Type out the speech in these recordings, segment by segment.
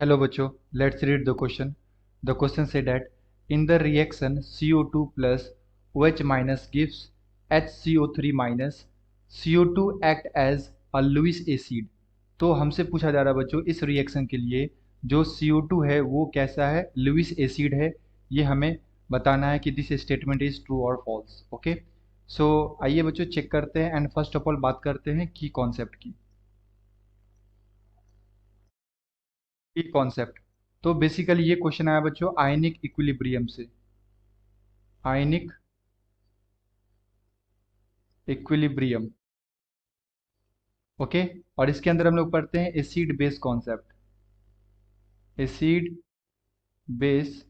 Hello बच्चों, let's read the question. The question said that in the reaction CO2 plus OH minus gives HCO3 minus, CO2 act as a Lewis acid. तो हमसे पूछा जा रहा है बच्चों इस रिएक्शन के लिए जो CO2 है वो कैसा है, लुइस एसिड है। ये हमें बताना है कि दिस स्टेटमेंट इज ट्रू और फॉल्स। ओके, सो आइए बच्चों चेक करते हैं एंड फर्स्ट ऑफ ऑल बात करते हैं की कॉन्सेप्ट की। की कॉन्सेप्ट, तो बेसिकली ये क्वेश्चन आया बच्चों आयनिक इक्विलिब्रियम से। Ionic equilibrium, okay. और इसके अंदर हम लोग पढ़ते हैं acid base concept. Acid base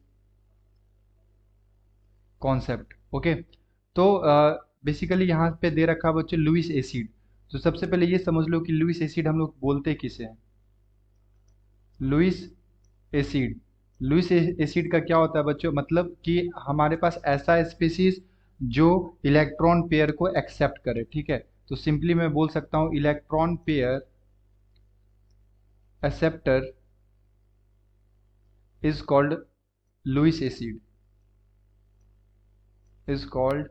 concept, okay. तो बेसिकली यहाँ पे दे रखा है बच्चों लुइस एसिड। तो सबसे पहले ये समझ लो कि लुइस एसिड हम लोग बोलते किसे हैं। लुइस एसिड, लुइस एसिड का क्या होता है बच्चों, मतलब कि हमारे पास ऐसा स्पीसीज जो इलेक्ट्रॉन पेयर को एक्सेप्ट करे, ठीक है। तो सिंपली मैं बोल सकता हूँ electron pair acceptor is called Lewis acid, is called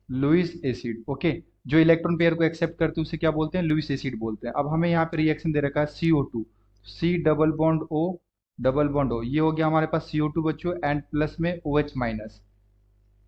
Louis acid, okay. जो इलेक्ट्रॉन पेयर को एक्सेप्ट करते हैं उसे क्या बोलते हैं, लुइस एसिड बोलते हैं। अब हमें यहाँ पे रिएक्शन दे रखा है CO2, C double bond O double bond O, ये हो गया हमारे पास CO2 बच्चों एंड प्लस में OH माइनस,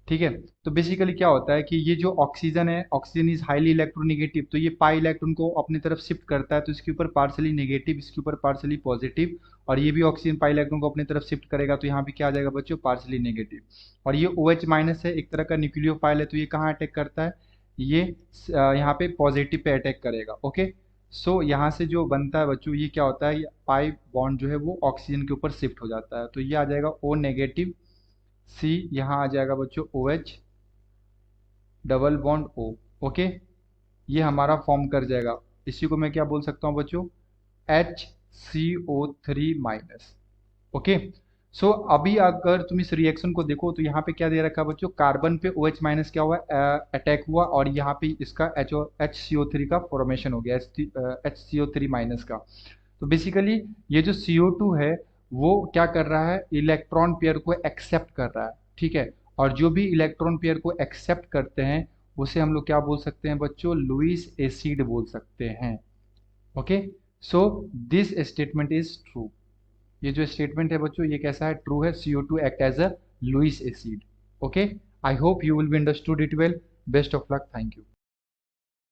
ठीक है। तो बेसिकली क्या होता है कि ये जो ऑक्सीजन है, ऑक्सीजन इज हाईली इलेक्ट्रोनेगेटिव, तो ये पाई इलेक्ट्रॉन को अपनी तरफ शिफ्ट करता है, तो इसके ऊपर पार्सली नेगेटिव, इसके ऊपर पार्सली पॉजिटिव। और ये भी ऑक्सीजन पाई इलेक्ट्रॉन को अपनी तरफ शिफ्ट करेगा, तो यहाँ पे क्या आ जाएगा बच्चों, पार्सली नेगेटिव। और ये OH माइनस है, एक तरह का न्यूक्लियोफाइल है, तो ये कहाँ अटैक करता है, ये यहाँ पे पॉजिटिव पे अटैक करेगा, ओके। सो यहाँ से जो बनता है बच्चों, ये क्या होता है, ये पाई बॉन्ड जो है वो ऑक्सीजन के ऊपर शिफ्ट हो जाता है, तो ये आ जाएगा O नेगेटिव, सी यहाँ आ जाएगा बच्चों OH double bond O, okay. ये हमारा फॉर्म कर जाएगा, इसी को मैं क्या बोल सकता हूँ बच्चों, HCO3 माइनस, ओके। सो अभी अगर तुम इस रिएक्शन को देखो तो यहाँ पे क्या दे रखा है बच्चों, कार्बन पे OH माइनस क्या हुआ, अटैक हुआ, और यहाँ पे इसका HCO3 का फॉर्मेशन हो गया, HCO3 माइनस का। तो बेसिकली ये जो CO2 है वो क्या कर रहा है, इलेक्ट्रॉन पेयर को एक्सेप्ट कर रहा है, ठीक है। और जो भी इलेक्ट्रॉन पेयर को एक्सेप्ट करते हैं उसे हम लोग क्या बोल सकते हैं बच्चों, लुइस एसिड बोल सकते हैं, okay. So this statement is true. ये जो स्टेटमेंट है बच्चों ये कैसा है, ट्रू है। CO2 act as a Lewis acid, okay. I hope you will be understood it well. Best of luck, thank you.